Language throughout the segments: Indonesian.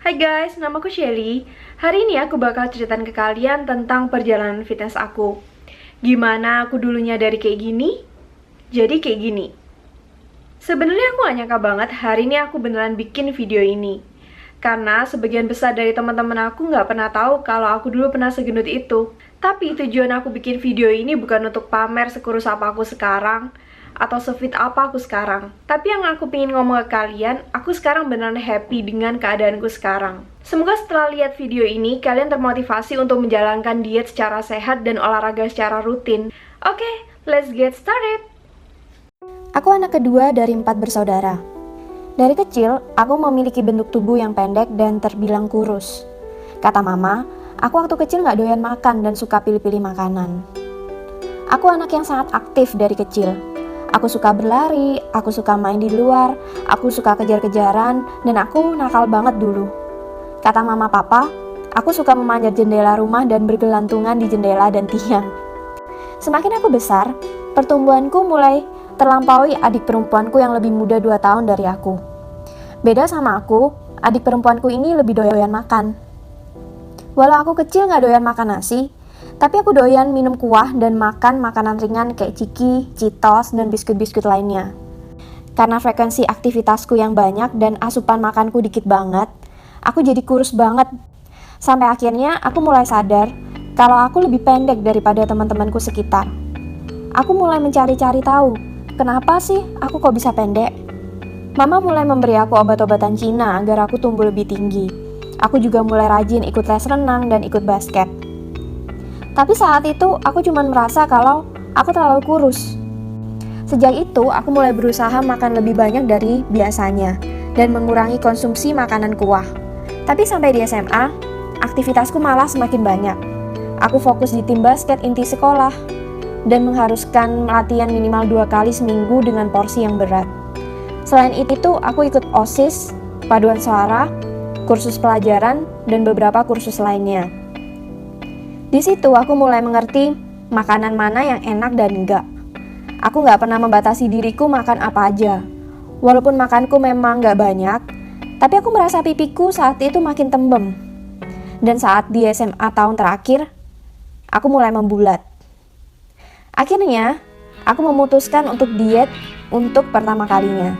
Hai guys, namaku Shelly. Hari ini aku bakal ceritain ke kalian tentang perjalanan fitness aku. Gimana aku dulunya dari kayak gini, jadi kayak gini. Sebenarnya aku gak nyangka banget hari ini aku beneran bikin video ini. Karena sebagian besar dari teman-teman aku gak pernah tahu kalau aku dulu pernah segendut itu. Tapi tujuan aku bikin video ini bukan untuk pamer sekurus apa aku sekarang, atau sefit apa aku sekarang. Tapi yang aku pengen ngomong ke kalian, aku sekarang beneran happy dengan keadaanku sekarang. Semoga setelah lihat video ini, kalian termotivasi untuk menjalankan diet secara sehat dan olahraga secara rutin. Oke, let's get started! Aku anak kedua dari 4 bersaudara. Dari kecil, aku memiliki bentuk tubuh yang pendek dan terbilang kurus. Kata mama, aku waktu kecil gak doyan makan dan suka pilih-pilih makanan. Aku anak yang sangat aktif dari kecil. Aku suka berlari, aku suka main di luar, aku suka kejar-kejaran, dan aku nakal banget dulu. Kata mama papa, aku suka memanjat jendela rumah dan bergelantungan di jendela dan tiang. Semakin aku besar, pertumbuhanku mulai terlampaui adik perempuanku yang lebih muda 2 tahun dari aku. Beda sama aku, adik perempuanku ini lebih doyan makan. Walau aku kecil gak doyan makan nasi, tapi aku doyan minum kuah dan makan makanan ringan kayak ciki, Cheetos, dan biskuit-biskuit lainnya. Karena frekuensi aktivitasku yang banyak dan asupan makanku dikit banget, aku jadi kurus banget. Sampai akhirnya aku mulai sadar kalau aku lebih pendek daripada teman-temanku sekitar. Aku mulai mencari-cari tahu, kenapa sih aku kok bisa pendek? Mama mulai memberi aku obat-obatan Cina agar aku tumbuh lebih tinggi. Aku juga mulai rajin ikut les renang dan ikut basket. Tapi saat itu aku cuma merasa kalau aku terlalu kurus. Sejak itu aku mulai berusaha makan lebih banyak dari biasanya dan mengurangi konsumsi makanan kuah. Tapi sampai di SMA, aktivitasku malah semakin banyak. Aku fokus di tim basket inti sekolah dan mengharuskan latihan minimal 2 kali seminggu dengan porsi yang berat. Selain itu, aku ikut OSIS, paduan suara, kursus pelajaran, dan beberapa kursus lainnya. Di situ aku mulai mengerti makanan mana yang enak dan enggak. Aku gak pernah membatasi diriku makan apa aja. Walaupun makanku memang gak banyak, tapi aku merasa pipiku saat itu makin tembem. Dan saat di SMA tahun terakhir, aku mulai membulat. Akhirnya, aku memutuskan untuk diet untuk pertama kalinya.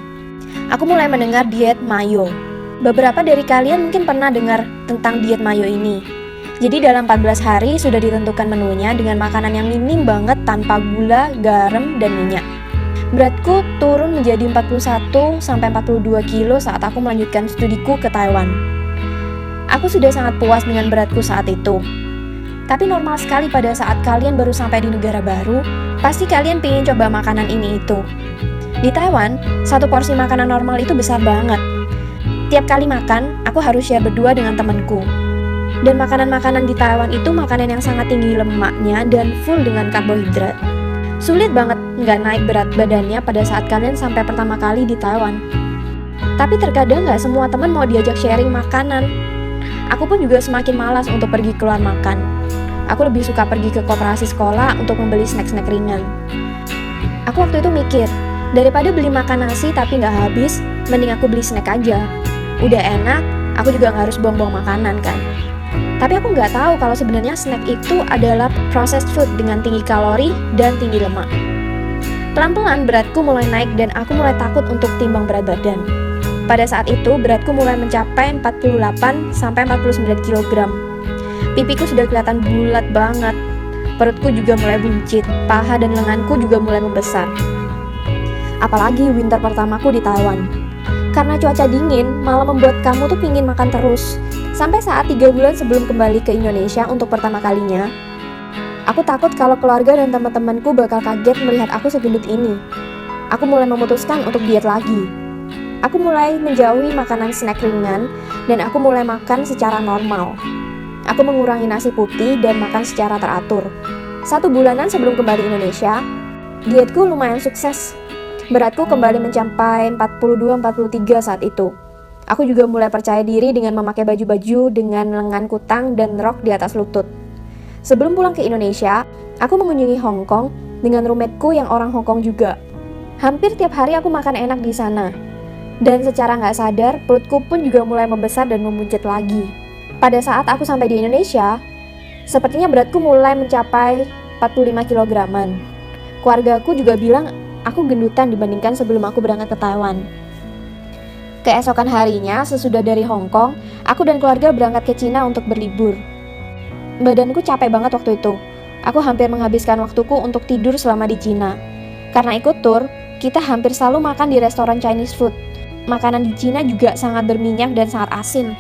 Aku mulai mendengar diet mayo. Beberapa dari kalian mungkin pernah dengar tentang diet mayo ini. Jadi dalam 14 hari sudah ditentukan menunya dengan makanan yang minim banget tanpa gula, garam, dan minyak. Beratku turun menjadi 41-42 kilo saat aku melanjutkan studiku ke Taiwan. Aku sudah sangat puas dengan beratku saat itu. Tapi normal sekali pada saat kalian baru sampai di negara baru, pasti kalian pengen coba makanan ini itu. Di Taiwan, satu porsi makanan normal itu besar banget. Tiap kali makan, aku harus share berdua dengan temanku. Dan makanan-makanan di Taiwan itu makanan yang sangat tinggi lemaknya dan full dengan karbohidrat. Sulit banget nggak naik berat badannya pada saat kalian sampai pertama kali di Taiwan. Tapi terkadang nggak semua teman mau diajak sharing makanan. Aku pun juga semakin malas untuk pergi keluar makan. Aku lebih suka pergi ke koperasi sekolah untuk membeli snack-snack ringan. Aku waktu itu mikir, daripada beli makan nasi tapi nggak habis, mending aku beli snack aja. Udah enak, aku juga nggak harus buang-buang makanan kan. Tapi aku nggak tahu kalau sebenarnya snack itu adalah processed food dengan tinggi kalori dan tinggi lemak. Pelan-pelan beratku mulai naik dan aku mulai takut untuk timbang berat badan. Pada saat itu beratku mulai mencapai 48-49 kg. Pipiku sudah kelihatan bulat banget. Perutku juga mulai buncit, paha dan lenganku juga mulai membesar. Apalagi winter pertamaku di Taiwan. Karena cuaca dingin malah membuat kamu tuh pingin makan terus. Sampai saat 3 bulan sebelum kembali ke Indonesia untuk pertama kalinya, aku takut kalau keluarga dan teman-temanku bakal kaget melihat aku segendut ini. Aku mulai memutuskan untuk diet lagi. Aku mulai menjauhi makanan snack ringan dan aku mulai makan secara normal. Aku mengurangi nasi putih dan makan secara teratur. 1 bulanan sebelum kembali Indonesia, dietku lumayan sukses. Beratku kembali mencapai 42-43 saat itu. Aku juga mulai percaya diri dengan memakai baju-baju dengan lengan kutang dan rok di atas lutut. Sebelum pulang ke Indonesia, aku mengunjungi Hong Kong dengan roommateku yang orang Hong Kong juga. Hampir tiap hari aku makan enak di sana. Dan secara nggak sadar, perutku pun juga mulai membesar dan membuncit lagi. Pada saat aku sampai di Indonesia, sepertinya beratku mulai mencapai 45 kilograman. Keluargaku juga bilang aku gendutan dibandingkan sebelum aku berangkat ke Taiwan. Keesokan harinya, sesudah dari Hong Kong, aku dan keluarga berangkat ke Cina untuk berlibur. Badanku capek banget waktu itu. Aku hampir menghabiskan waktuku untuk tidur selama di Cina. Karena ikut tur, kita hampir selalu makan di restoran Chinese food. Makanan di Cina juga sangat berminyak dan sangat asin.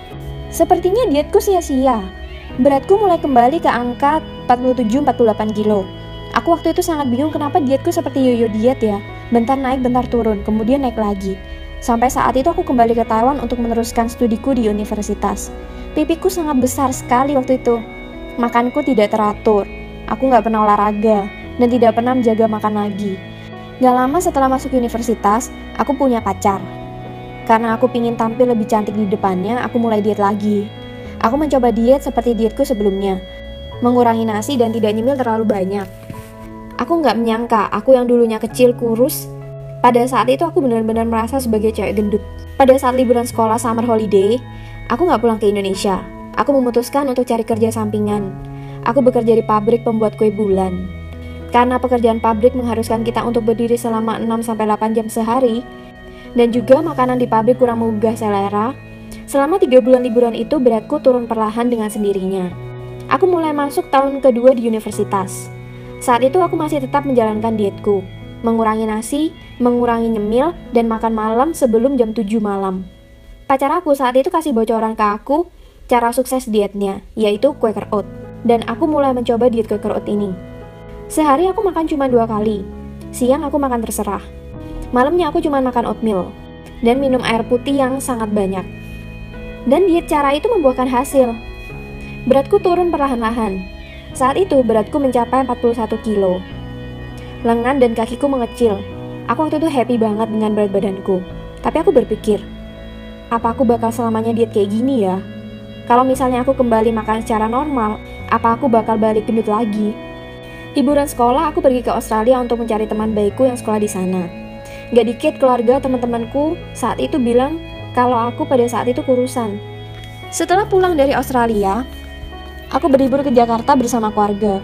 Sepertinya dietku sia-sia. Beratku mulai kembali ke angka 47-48 kilo. Aku waktu itu sangat bingung kenapa dietku seperti yoyo diet ya. Bentar naik, bentar turun, kemudian naik lagi. Sampai saat itu aku kembali ke Taiwan untuk meneruskan studiku di universitas. Pipiku sangat besar sekali waktu itu. Makanku tidak teratur. Aku nggak pernah olahraga dan tidak pernah menjaga makan lagi. Gak lama setelah masuk universitas, aku punya pacar. Karena aku pingin tampil lebih cantik di depannya, aku mulai diet lagi. Aku mencoba diet seperti dietku sebelumnya, mengurangi nasi dan tidak nyemil terlalu banyak. Aku nggak menyangka, aku yang dulunya kecil, kurus, pada saat itu aku benar-benar merasa sebagai cewek gendut. Pada saat liburan sekolah summer holiday, aku nggak pulang ke Indonesia. Aku memutuskan untuk cari kerja sampingan. Aku bekerja di pabrik pembuat kue bulan. Karena pekerjaan pabrik mengharuskan kita untuk berdiri selama 6-8 jam sehari, dan juga makanan di pabrik kurang menggugah selera, selama 3 bulan liburan itu beratku turun perlahan dengan sendirinya. Aku mulai masuk tahun kedua di universitas. Saat itu aku masih tetap menjalankan dietku, mengurangi nasi, mengurangi nyemil, dan makan malam sebelum jam 7 malam. Pacar aku saat itu kasih bocoran ke aku cara sukses dietnya, yaitu Quaker Oat. Dan aku mulai mencoba diet Quaker Oat ini. Sehari aku makan cuma 2 kali. Siang aku makan terserah. Malamnya aku cuma makan oatmeal dan minum air putih yang sangat banyak. Dan diet cara itu membuahkan hasil. Beratku turun perlahan-lahan. Saat itu beratku mencapai 41 kilo. Lengan dan kakiku mengecil. Aku waktu itu happy banget dengan berat badanku. Tapi aku berpikir, apa aku bakal selamanya diet kayak gini ya? Kalau misalnya aku kembali makan secara normal, apa aku bakal balik gendut lagi? Liburan sekolah aku pergi ke Australia untuk mencari teman baikku yang sekolah di sana. Gak dikit keluarga teman-temanku saat itu bilang kalau aku pada saat itu kurusan. Setelah pulang dari Australia, aku berlibur ke Jakarta bersama keluarga.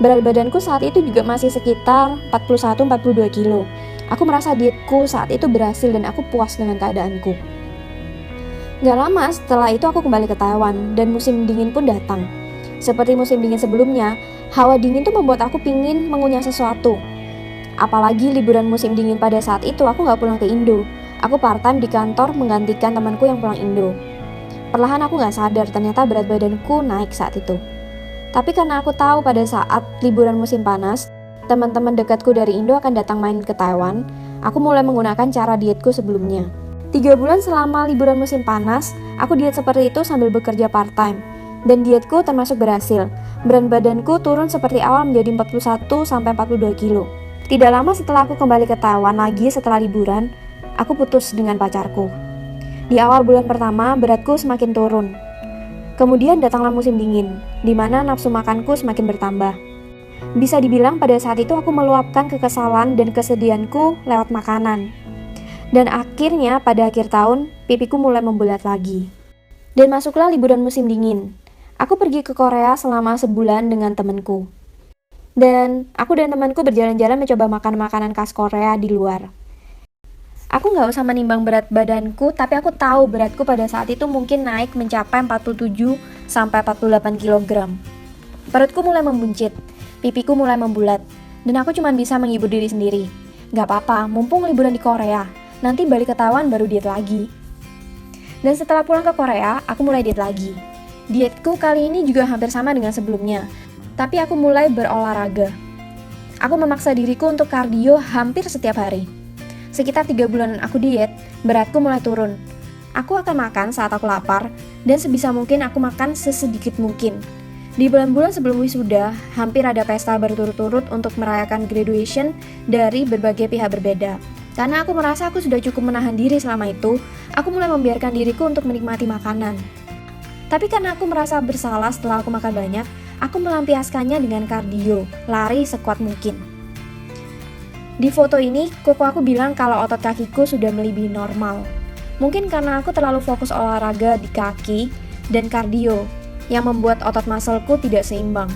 Berat badanku saat itu juga masih sekitar 41-42 kilo. Aku merasa dietku saat itu berhasil dan aku puas dengan keadaanku. Gak lama setelah itu aku kembali ke Taiwan dan musim dingin pun datang. Seperti musim dingin sebelumnya, hawa dingin tuh membuat aku pingin mengunyah sesuatu. Apalagi liburan musim dingin pada saat itu aku gak pulang ke Indo. Aku part-time di kantor menggantikan temanku yang pulang Indo. Perlahan aku gak sadar ternyata berat badanku naik saat itu. Tapi karena aku tahu pada saat liburan musim panas, teman-teman dekatku dari Indo akan datang main ke Taiwan, aku mulai menggunakan cara dietku sebelumnya. 3 bulan selama liburan musim panas, aku diet seperti itu sambil bekerja part-time. Dan dietku termasuk berhasil. Berat badanku turun seperti awal menjadi 41-42 kilo. Tidak lama setelah aku kembali ke Taiwan lagi setelah liburan, aku putus dengan pacarku. Di awal bulan pertama, beratku semakin turun. Kemudian datanglah musim dingin, di mana nafsu makanku semakin bertambah. Bisa dibilang pada saat itu aku meluapkan kekesalan dan kesedihanku lewat makanan. Dan akhirnya pada akhir tahun, pipiku mulai membulat lagi. Dan masuklah liburan musim dingin. Aku pergi ke Korea selama sebulan dengan temanku. Dan aku dan temanku berjalan-jalan mencoba makan makanan khas Korea di luar. Aku gak usah menimbang berat badanku, tapi aku tahu beratku pada saat itu mungkin naik mencapai 47-48 kg. Perutku mulai membuncit, pipiku mulai membulat, dan aku cuma bisa menghibur diri sendiri. Gak apa-apa, mumpung liburan di Korea, nanti balik ke Taiwan baru diet lagi. Dan setelah pulang ke Korea, aku mulai diet lagi. Dietku kali ini juga hampir sama dengan sebelumnya, tapi aku mulai berolahraga. Aku memaksa diriku untuk kardio hampir setiap hari. Sekitar 3 bulan aku diet, beratku mulai turun. Aku akan makan saat aku lapar, dan sebisa mungkin aku makan sesedikit mungkin. Di bulan-bulan sebelum wisuda, hampir ada pesta berturut-turut untuk merayakan graduation dari berbagai pihak berbeda. Karena aku merasa aku sudah cukup menahan diri selama itu, aku mulai membiarkan diriku untuk menikmati makanan. Tapi karena aku merasa bersalah setelah aku makan banyak, aku melampiaskannya dengan kardio, lari sekuat mungkin. Di foto ini, koko aku bilang kalau otot kakiku sudah melebihi normal. Mungkin karena aku terlalu fokus olahraga di kaki dan kardio yang membuat otot muscleku tidak seimbang.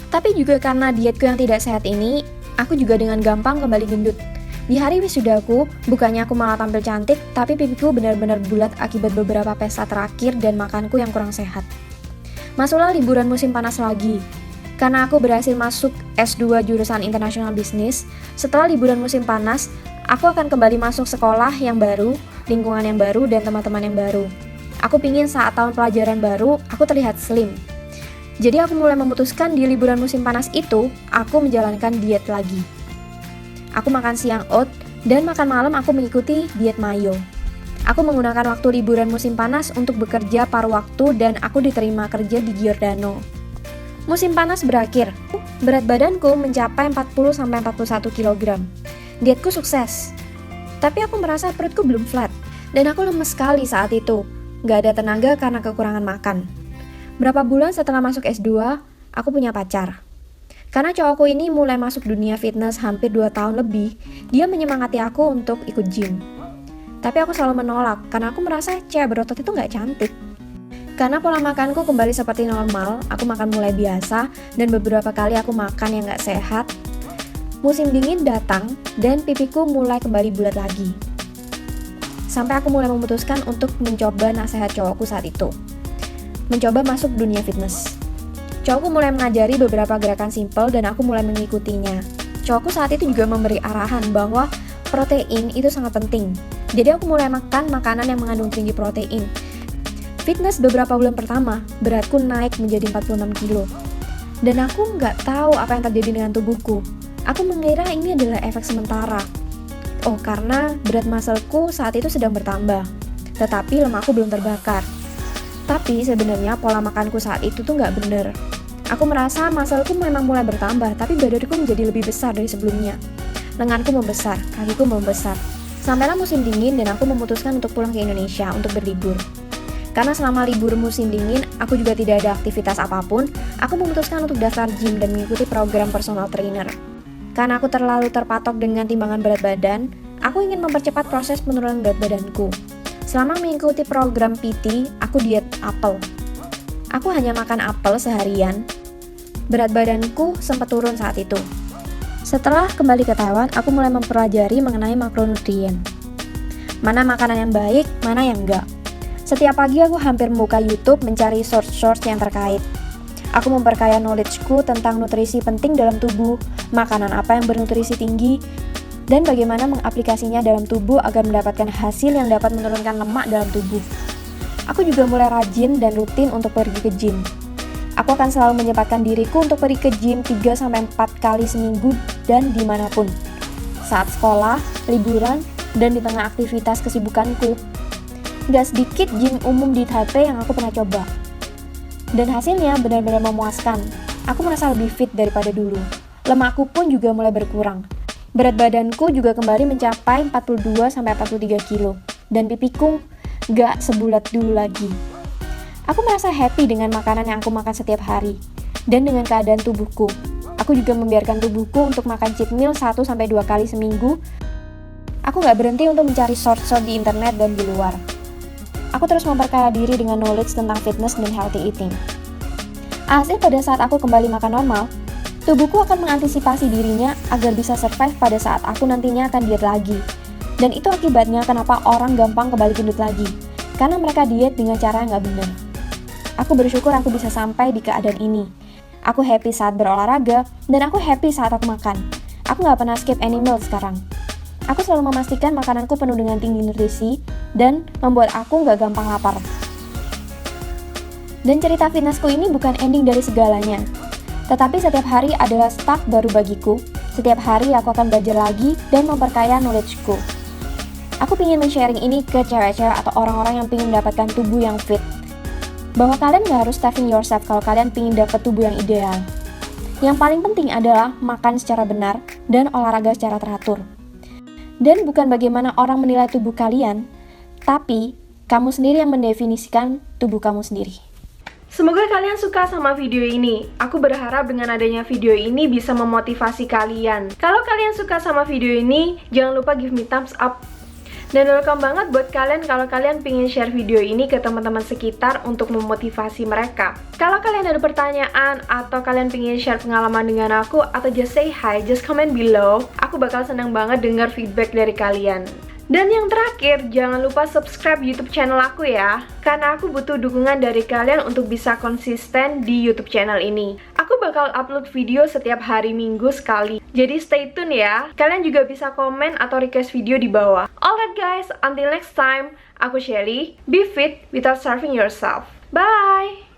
Tapi juga karena dietku yang tidak sehat ini, aku juga dengan gampang kembali gendut. Di hari wisudaku, bukannya aku malah tampil cantik, tapi pipiku benar-benar bulat akibat beberapa pesta terakhir dan makanku yang kurang sehat. Masuklah liburan musim panas lagi. Karena aku berhasil masuk S2 jurusan International Business, setelah liburan musim panas, aku akan kembali masuk sekolah yang baru, lingkungan yang baru, dan teman-teman yang baru. Aku pingin saat tahun pelajaran baru, aku terlihat slim. Jadi aku mulai memutuskan di liburan musim panas itu, aku menjalankan diet lagi. Aku makan siang oat, dan makan malam aku mengikuti diet mayo. Aku menggunakan waktu liburan musim panas untuk bekerja paruh waktu dan aku diterima kerja di Giordano. Musim panas berakhir, berat badanku mencapai 40-41 kg. Dietku sukses, tapi aku merasa perutku belum flat, dan aku lemes sekali saat itu. Gak ada tenaga karena kekurangan makan. Berapa bulan setelah masuk S2, aku punya pacar. Karena cowokku ini mulai masuk dunia fitness hampir 2 tahun lebih, dia menyemangati aku untuk ikut gym. Tapi aku selalu menolak, karena aku merasa cewek berotot itu gak cantik. Karena pola makanku kembali seperti normal, aku makan mulai biasa, dan beberapa kali aku makan yang gak sehat. Musim dingin datang, dan pipiku mulai kembali bulat lagi. Sampai aku mulai memutuskan untuk mencoba nasihat cowokku saat itu. Mencoba masuk dunia fitness. Cowokku mulai mengajari beberapa gerakan simpel dan aku mulai mengikutinya. Cowokku saat itu juga memberi arahan bahwa protein itu sangat penting. Jadi aku mulai makan makanan yang mengandung tinggi protein. Fitness beberapa bulan pertama, beratku naik menjadi 46 kilo. Dan aku nggak tahu apa yang terjadi dengan tubuhku. Aku mengira ini adalah efek sementara. Oh, karena berat muscleku saat itu sedang bertambah. Tetapi lemakku belum terbakar. Tapi sebenarnya pola makanku saat itu tuh nggak bener. Aku merasa muscleku memang mulai bertambah, tapi badanku menjadi lebih besar dari sebelumnya. Lenganku membesar, kakiku membesar. Sampailah musim dingin dan aku memutuskan untuk pulang ke Indonesia untuk berlibur. Karena selama libur musim dingin, aku juga tidak ada aktivitas apapun, aku memutuskan untuk daftar gym dan mengikuti program personal trainer. Karena aku terlalu terpatok dengan timbangan berat badan, aku ingin mempercepat proses penurunan berat badanku. Selama mengikuti program PT, aku diet apel. Aku hanya makan apel seharian. Berat badanku sempat turun saat itu. Setelah kembali ke Taiwan, aku mulai mempelajari mengenai makronutrien. Mana makanan yang baik, mana yang enggak. Setiap pagi aku hampir membuka YouTube mencari source-source yang terkait. Aku memperkaya knowledge-ku tentang nutrisi penting dalam tubuh, makanan apa yang bernutrisi tinggi, dan bagaimana mengaplikasinya dalam tubuh agar mendapatkan hasil yang dapat menurunkan lemak dalam tubuh. Aku juga mulai rajin dan rutin untuk pergi ke gym. Aku akan selalu menyempatkan diriku untuk pergi ke gym 3-4 kali seminggu dan dimanapun. Saat sekolah, liburan, dan di tengah aktivitas kesibukanku. Gak sedikit gym umum di Taipei yang aku pernah coba. Dan hasilnya benar-benar memuaskan. Aku merasa lebih fit daripada dulu. Lemakku pun juga mulai berkurang. Berat badanku juga kembali mencapai 42-43 kilo. Dan pipiku gak sebulat dulu lagi. Aku merasa happy dengan makanan yang aku makan setiap hari. Dan dengan keadaan tubuhku. Aku juga membiarkan tubuhku untuk makan cheat meal 1-2 kali seminggu. Aku gak berhenti untuk mencari source-source di internet dan di luar. Aku terus memperkaya diri dengan knowledge tentang fitness dan healthy eating. Alhasil pada saat aku kembali makan normal, tubuhku akan mengantisipasi dirinya agar bisa survive pada saat aku nantinya akan diet lagi. Dan itu akibatnya kenapa orang gampang kembali gendut lagi. Karena mereka diet dengan cara yang gak benar. Aku bersyukur aku bisa sampai di keadaan ini. Aku happy saat berolahraga, dan aku happy saat aku makan. Aku gak pernah skip any meal sekarang. Aku selalu memastikan makananku penuh dengan tinggi nutrisi, dan membuat aku gak gampang lapar. Dan cerita fitnessku ini bukan ending dari segalanya. Tetapi setiap hari adalah start baru bagiku. Setiap hari aku akan belajar lagi dan memperkaya knowledge-ku. Aku ingin men-sharing ini ke cewek-cewek atau orang-orang yang ingin mendapatkan tubuh yang fit. Bahwa kalian gak harus starving yourself kalau kalian ingin dapat tubuh yang ideal. Yang paling penting adalah makan secara benar dan olahraga secara teratur. Dan bukan bagaimana orang menilai tubuh kalian, tapi kamu sendiri yang mendefinisikan tubuh kamu sendiri. Semoga kalian suka sama video ini. Aku berharap dengan adanya video ini bisa memotivasi kalian. Kalau kalian suka sama video ini, jangan lupa give me thumbs up. Dan welcome banget buat kalian kalau kalian pengen share video ini ke teman-teman sekitar untuk memotivasi mereka. Kalau kalian ada pertanyaan atau kalian pengen share pengalaman dengan aku atau just say hi, just comment below. Aku bakal senang banget dengar feedback dari kalian. Dan yang terakhir, jangan lupa subscribe YouTube channel aku ya, karena aku butuh dukungan dari kalian untuk bisa konsisten di YouTube channel ini. Aku bakal upload video setiap hari Minggu sekali, jadi stay tune ya. Kalian juga bisa komen atau request video di bawah. Alright guys, until next time, aku Shelly. Be fit without starving yourself. Bye!